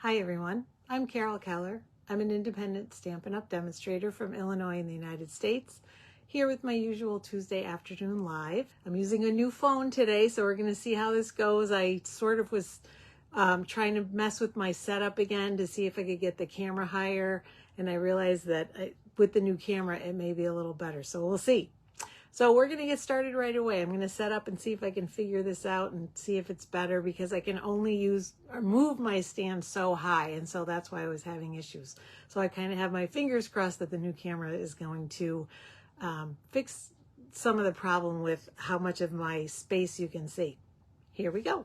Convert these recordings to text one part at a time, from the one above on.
Hi everyone, I'm Carol Keller. I'm an independent Stampin' Up! Demonstrator from Illinois in the United States, here with my usual Tuesday afternoon live. I'm using a new phone today, so we're going to see how this goes. I sort of was trying to mess with my setup again to see if I could get the camera higher, and I realized that with the new camera it may be a little better, so we'll see. So we're going to get started right away. I'm going to set up and see if I can figure this out and see if it's better, because I can only use or move my stand so high, and so that's why I was having issues. So I kind of have my fingers crossed that the new camera is going to fix some of the problem with how much of my space you can see. Here we go.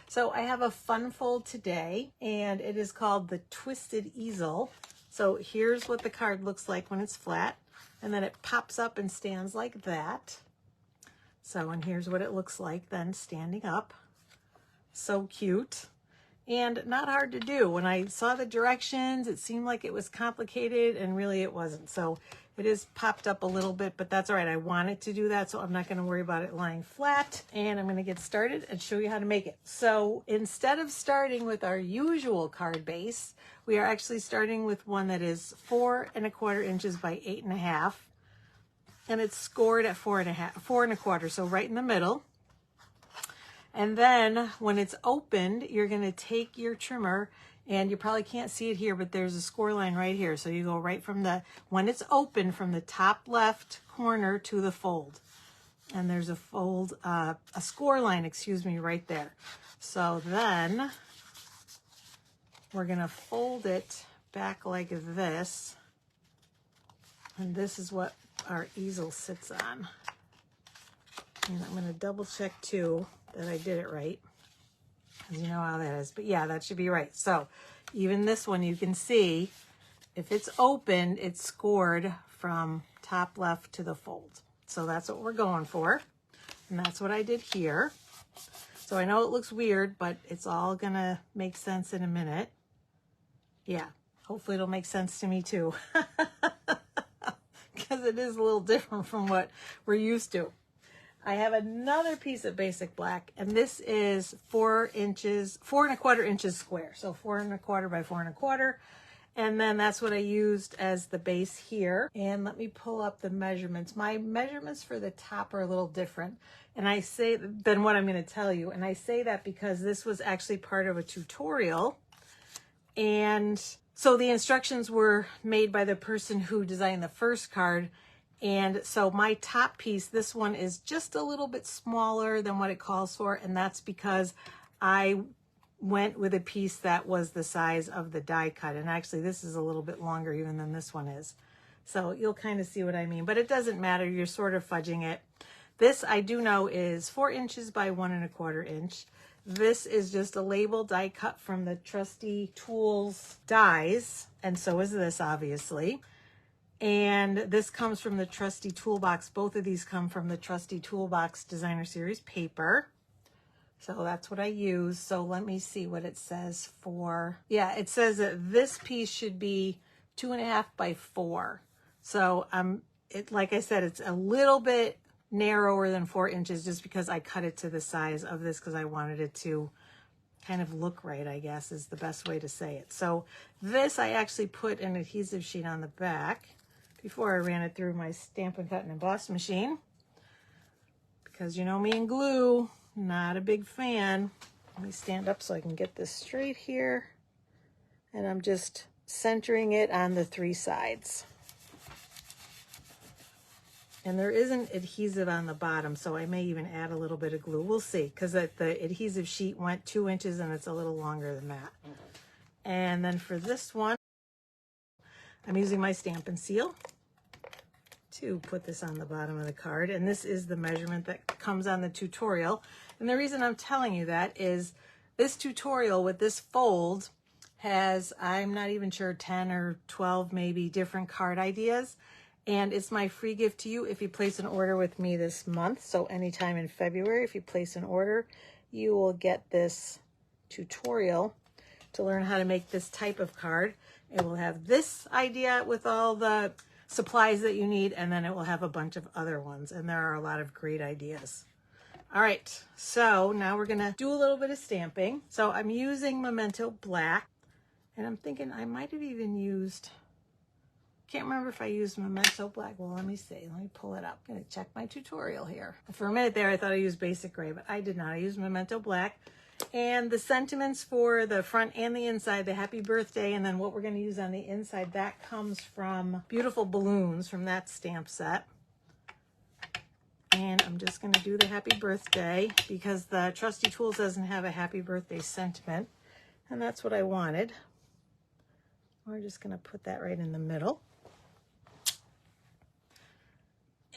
So I have a fun fold today, and it is called the Twisted Easel. So here's what the card looks like when it's flat. And then it pops up and stands like that. So, and here's what it looks like then standing up. So cute. And not hard to do. When I saw the directions, it seemed like it was complicated, and really it wasn't. So it is popped up a little bit, but that's all right. I wanted to do that, so I'm not going to worry about it lying flat. And I'm going to get started and show you how to make it. So instead of starting with our usual card base, we are actually starting with one that is 4 1/4 inches by 8 1/2. And it's scored at 4 1/4, so right in the middle. And then when it's opened, you're going to take your trimmer, and you probably can't see it here, but there's a score line right here. So you go right from when it's open, from the top left corner to the fold. And there's a score line, excuse me, right there. So then we're going to fold it back like this. And this is what our easel sits on. And I'm going to double check too that I did it right, because you know how that is. But yeah, that should be right. So even this one, you can see if it's open, it's scored from top left to the fold. So that's what we're going for. And that's what I did here. So I know it looks weird, but it's all going to make sense in a minute. Yeah, hopefully it'll make sense to me too. Because it is a little different from what we're used to. I have another piece of basic black, and this is 4 1/4 inches square. So 4 1/4 by 4 1/4. And then that's what I used as the base here. And let me pull up the measurements. My measurements for the top are a little different, and I say than what I'm going to tell you. And I say that because this was actually part of a tutorial. And so the instructions were made by the person who designed the first card. And so my top piece, this one, is just a little bit smaller than what it calls for. And that's because I went with a piece that was the size of the die cut. And actually this is a little bit longer even than this one is. So you'll kind of see what I mean, but it doesn't matter. You're sort of fudging it. This I do know is 4 inches by 1 1/4 inch. This is just a label die cut from the Trusty Tools dies. And so is this, obviously. And this comes from the Trusty Toolbox. Both of these come from the Trusty Toolbox Designer Series paper. So that's what I use. So let me see what it says for. Yeah, it says that this piece should be 2 1/2 by 4. So like I said, it's a little bit narrower than 4 inches, just because I cut it to the size of this, because I wanted it to kind of look right, I guess is the best way to say it. So this, I actually put an adhesive sheet on the back before I ran it through my Stampin' Cut and Emboss machine, because you know me and glue, not a big fan. Let me stand up so I can get this straight here. And I'm just centering it on the 3 sides. And there isn't adhesive on the bottom, so I may even add a little bit of glue. We'll see, because the adhesive sheet went 2 inches and it's a little longer than that. And then for this one, I'm using my Stampin' Seal to put this on the bottom of the card. And this is the measurement that comes on the tutorial. And the reason I'm telling you that is this tutorial with this fold has, I'm not even sure, 10 or 12 maybe different card ideas. And it's my free gift to you if you place an order with me this month. So anytime in February, if you place an order, you will get this tutorial to learn how to make this type of card. It will have this idea with all the supplies that you need, and then it will have a bunch of other ones. And there are a lot of great ideas. All right, so now we're gonna do a little bit of stamping. So I'm using Memento Black. And I'm thinking I might have even used, can't remember if I used Memento black. Well, let me see. Let me pull it up. I'm going to check my tutorial here. For a minute there, I thought I used basic gray, but I did not. I used Memento black. And the sentiments for the front and the inside, the happy birthday, and then what we're going to use on the inside, that comes from Beautiful Balloons from that stamp set. And I'm just going to do the happy birthday because the Trusty Tools doesn't have a happy birthday sentiment. And that's what I wanted. We're just going to put that right in the middle.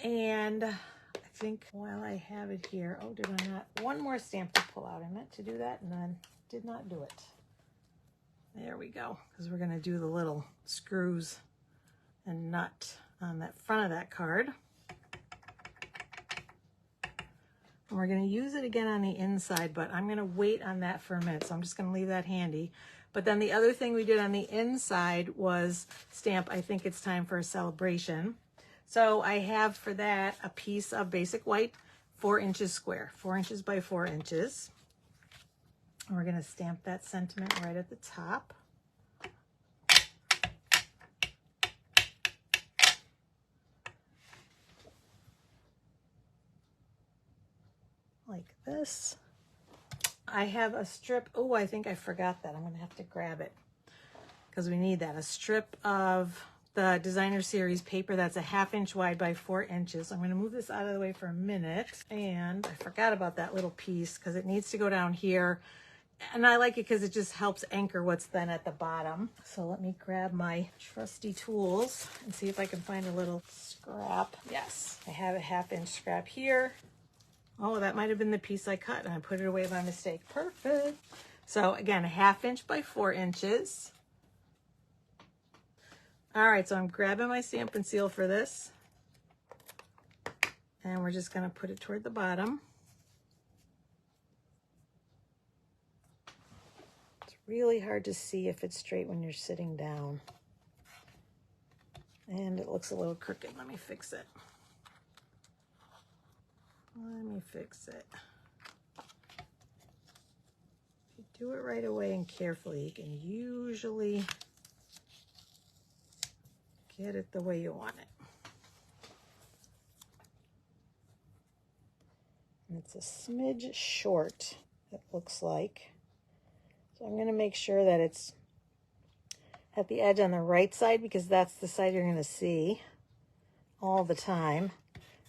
And I think while I have it here, oh, did I not? One more stamp to pull out. I meant to do that and then did not do it. There we go, because we're going to do the little screws and nut on that front of that card. And we're going to use it again on the inside, but I'm going to wait on that for a minute, so I'm just going to leave that handy. But then the other thing we did on the inside was stamp, I think it's time for a celebration. So I have for that a piece of basic white, 4 inches square, 4 inches by 4 inches. And we're going to stamp that sentiment right at the top. Like this. I have a strip. Oh, I think I forgot that. I'm going to have to grab it because we need that. A strip of the designer series paper that's a 1/2 inch wide by 4 inches. I'm going to move this out of the way for a minute. And I forgot about that little piece because it needs to go down here. And I like it because it just helps anchor what's then at the bottom. So let me grab my trusty tools and see if I can find a little scrap. Yes, I have a 1/2 inch scrap here. Oh, that might have been the piece I cut and I put it away by mistake. Perfect. So again, a 1/2 inch by 4 inches. All right, so I'm grabbing my Stampin' Seal for this. And we're just gonna put it toward the bottom. It's really hard to see if it's straight when you're sitting down. And it looks a little crooked. Let me fix it. Let me fix it. If you do it right away and carefully, you can usually get it the way you want it. And it's a smidge short, it looks like. So I'm going to make sure that it's at the edge on the right side because that's the side you're going to see all the time.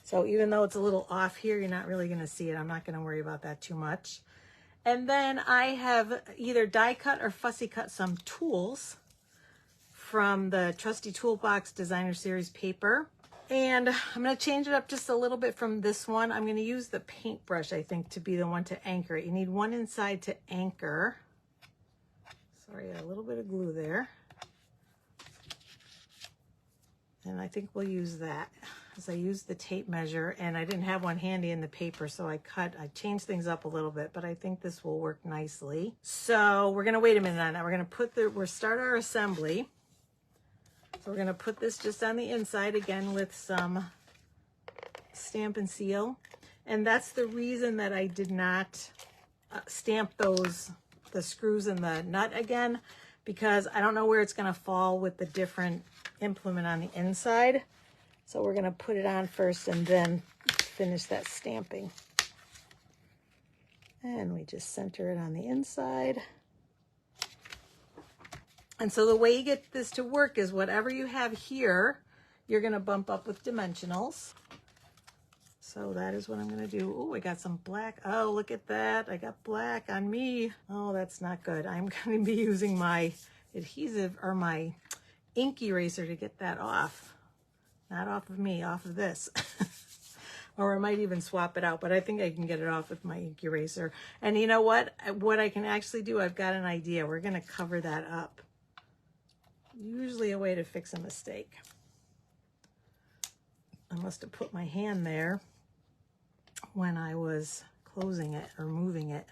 So even though it's a little off here, you're not really going to see it. I'm not going to worry about that too much. And then I have either die cut or fussy cut some tools from the Trusty Toolbox Designer Series paper. And I'm going to change it up just a little bit from this one. I'm going to use the paintbrush, I think, to be the one to anchor it. You need one inside to anchor. Sorry, a little bit of glue there. And I think we'll use that. I used the tape measure and I didn't have one handy in the paper, so I changed things up a little bit, but I think this will work nicely. So we're gonna wait a minute on that. We're gonna start our assembly. So we're gonna put this just on the inside again with some Stampin' Seal. And that's the reason that I did not stamp the screws and the nut again, because I don't know where it's gonna fall with the different implement on the inside. So we're going to put it on first and then finish that stamping. And we just center it on the inside. And so the way you get this to work is whatever you have here, you're going to bump up with dimensionals. So that is what I'm going to do. Oh, I got some black. Oh, look at that. I got black on me. Oh, that's not good. I'm going to be using my adhesive or my ink eraser to get that off. Not off of me, off of this. Or I might even swap it out, but I think I can get it off with my ink eraser. And you know what? What I can actually do, I've got an idea. We're going to cover that up. Usually a way to fix a mistake. I must have put my hand there when I was closing it or moving it.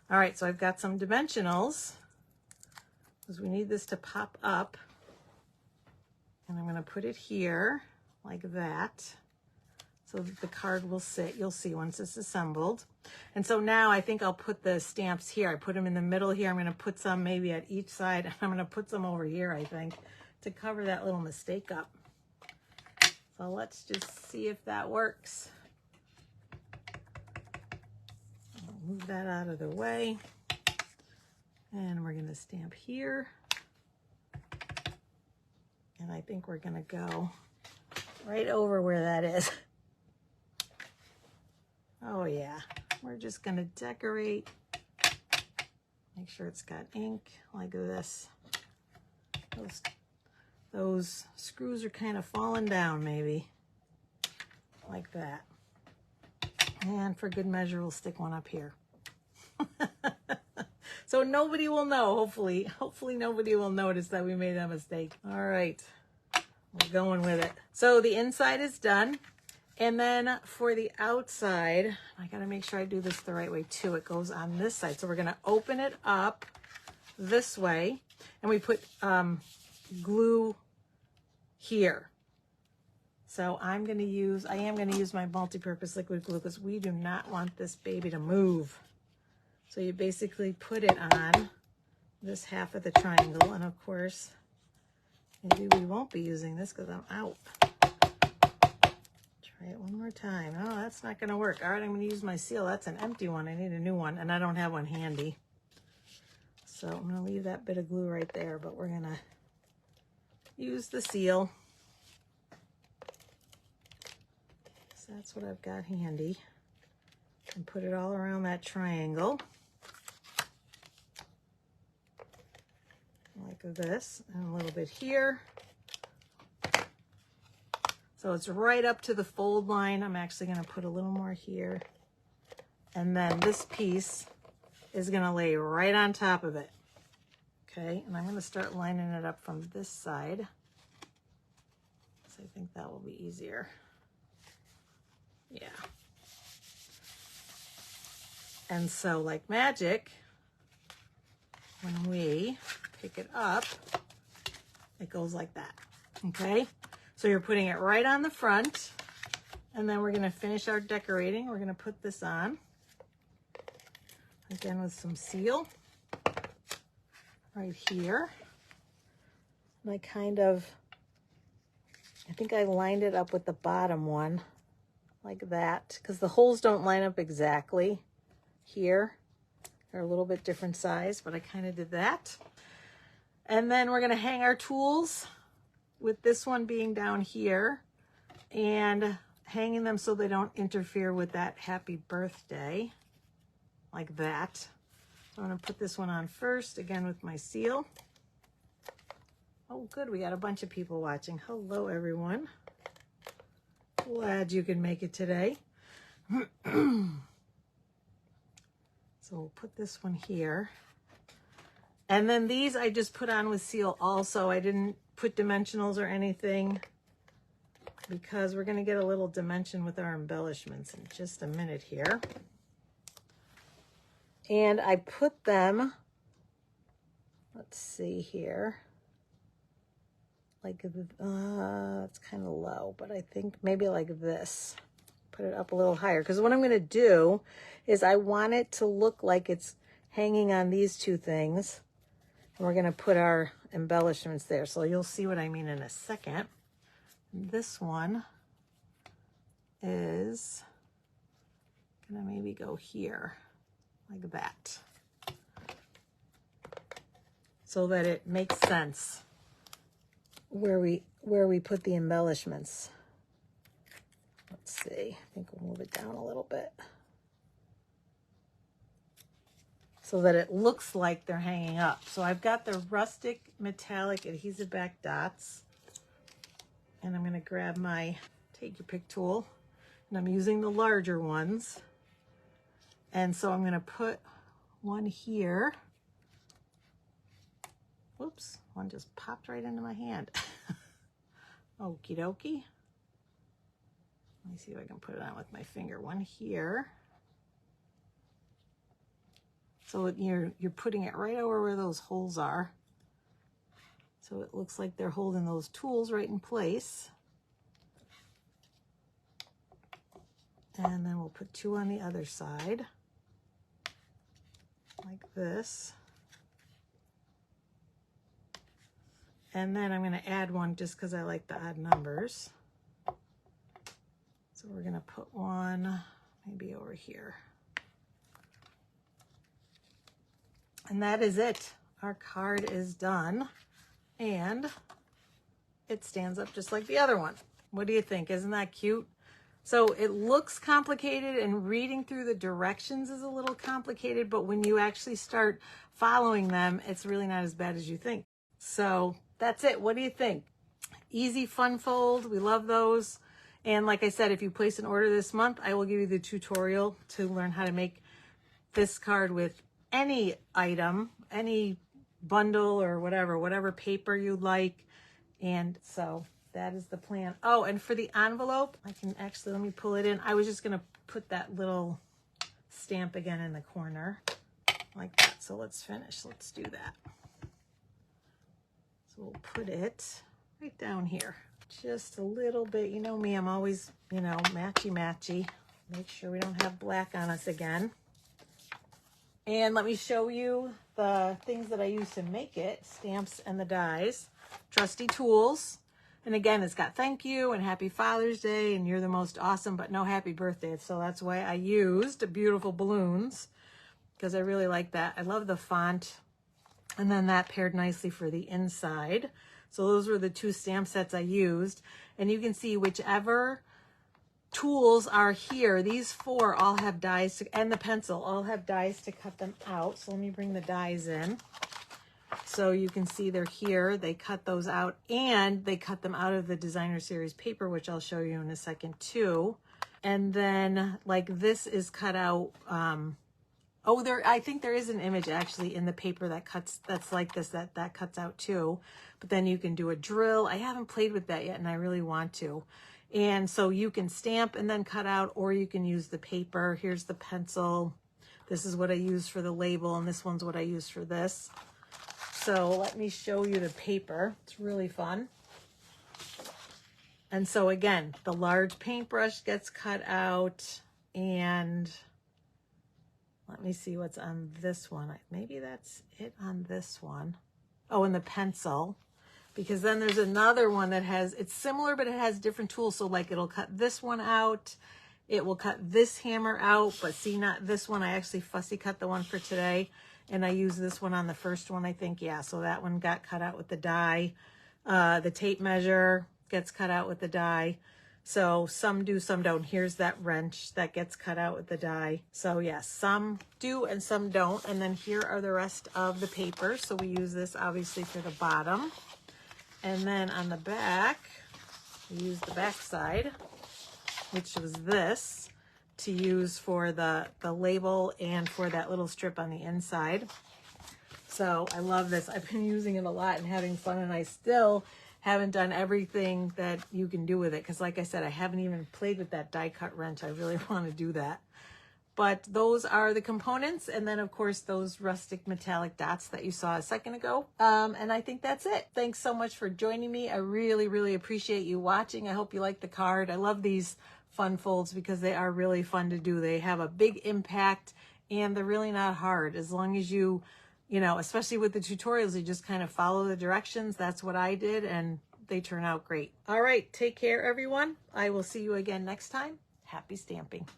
All right, so I've got some dimensionals because we need this to pop up. And I'm going to put it here like that. so that the card will sit. You'll see once it's assembled. And so now I think I'll put the stamps here. I put them in the middle here. I'm going to put some maybe at each side. I'm going to put some over here, I think, to cover that little mistake up. So let's just see if that works. I'll move that out of the way. And we're going to stamp here. And I think we're going to go right over where that is. Oh yeah, we're just going to decorate. Make sure it's got ink like this. Those screws are kind of falling down maybe, like that. And for good measure, we'll stick one up here. So nobody will know, hopefully nobody will notice that we made that mistake. All right, we're going with it. So the inside is done. And then for the outside, I gotta make sure I do this the right way too. It goes on this side. So we're gonna open it up this way, and we put glue here. So I am gonna use my multi-purpose liquid glue because we do not want this baby to move. So you basically put it on this half of the triangle, and of course, maybe we won't be using this because I'm out. Try it one more time. Oh, that's not gonna work. All right, I'm gonna use my seal. That's an empty one. I need a new one, and I don't have one handy. So I'm gonna leave that bit of glue right there, but we're gonna use the seal. So that's what I've got handy. And put it all around that triangle. Like this, and a little bit here. So it's right up to the fold line. I'm actually going to put a little more here. And then this piece is going to lay right on top of it. Okay, and I'm going to start lining it up from this side. So I think that will be easier. Yeah. And so like magic, when we pick it up, it goes like that. Okay, so you're putting it right on the front, and then we're going to finish our decorating. We're going to put this on again with some seal right here. And I think I lined it up with the bottom one like that, because the holes don't line up exactly here. They're a little bit different size, but I kind of did that. And then we're going to hang our tools with this one being down here and hanging them so they don't interfere with that happy birthday, like that. I'm going to put this one on first, again with my seal. Oh, good, we got a bunch of people watching. Hello, everyone. Glad you can make it today. So we'll put this one here. And then these I just put on with seal also. I didn't put dimensionals or anything because we're going to get a little dimension with our embellishments in just a minute here. And I put them, let's see here, like, it's kind of low, but I think maybe like this. Put it up a little higher, because what I'm going to do is I want it to look like it's hanging on these two things, and we're going to put our embellishments there. So you'll see what I mean in a second. This one is going to maybe go here like that, so that it makes sense where we put the embellishments. Let's see, I think we'll move it down a little bit so that it looks like they're hanging up. So I've got the Rustic metallic adhesive-backed dots, and I'm going to grab my take your pick tool, and I'm using the larger ones. And so I'm going to put one here. Whoops, one just popped right into my hand. Okie dokie. Let me see if I can put it on with my finger. One here. So you're putting it right over where those holes are. So it looks like they're holding those tools right in place. And then we'll put 2 on the other side, like this. And then I'm going to add one just because I like the odd numbers. So we're going to put one maybe over here. And that is it. Our card is done. And it stands up just like the other one. What do you think? Isn't that cute? So it looks complicated, and reading through the directions is a little complicated, but when you actually start following them, it's really not as bad as you think. So that's it. What do you think? Easy, fun fold. We love those. And like I said, if you place an order this month, I will give you the tutorial to learn how to make this card with any item, any bundle or whatever paper you like. And so that is the plan. Oh, and for the envelope, I can actually, let me pull it in. I was just going to put that little stamp again in the corner like that. So let's finish. Let's do that. So we'll put it right down here. Just a little bit. You know me, I'm always, matchy. Make sure we don't have black on us again. And let me show you the things that I use to make it, stamps and the dies. Trusty Tools. And again, it's got thank you and happy Father's Day and you're the most awesome, but no happy birthday. So that's why I used beautiful balloons, because I really like that. I love the font. And then that paired nicely for the inside. So those were the 2 stamp sets I used. And you can see whichever tools are here, these 4 all have dies and the pencil all have dies to cut them out. So let me bring the dies in. So you can see they're here. They cut those out, and they cut them out of the designer series paper, which I'll show you in a second too. And then like this is cut out. I think there is an image actually in the paper that cuts, that's like this, that cuts out too. But then you can do a drill. I haven't played with that yet, and I really want to. And so you can stamp and then cut out, or you can use the paper. Here's the pencil. This is what I use for the label, and this one's what I use for this. So let me show you the paper. It's really fun. And so again, the large paintbrush gets cut out, and let me see what's on this one. Maybe that's it on this one. Oh, and the pencil. Because then there's another one that has, it's similar, but it has different tools. So like it'll cut this one out. It will cut this hammer out, but see, not this one. I actually fussy cut the one for today. And I used this one on the first one, I think. Yeah, so that one got cut out with the die. The tape measure gets cut out with the die. So some do, some don't. Here's that wrench that gets cut out with the die. So yes, some do and some don't. And then here are the rest of the paper. So we use this obviously for the bottom. And then on the back, we use the back side, which was this, to use for the label and for that little strip on the inside. So I love this. I've been using it a lot and having fun, and I still haven't done everything that you can do with it, because like I said, I haven't even played with that die cut wrench. I really want to do that. But those are the components, and then of course those rustic metallic dots that you saw a second ago. And I think that's it. Thanks so much for joining me. I really appreciate you watching. I hope you like the card. I love these fun folds because they are really fun to do. They have a big impact, and they're really not hard. As long as you especially with the tutorials, you just kind of follow the directions. That's what I did, and they turn out great. All right, take care, everyone. I will see you again next time. Happy stamping.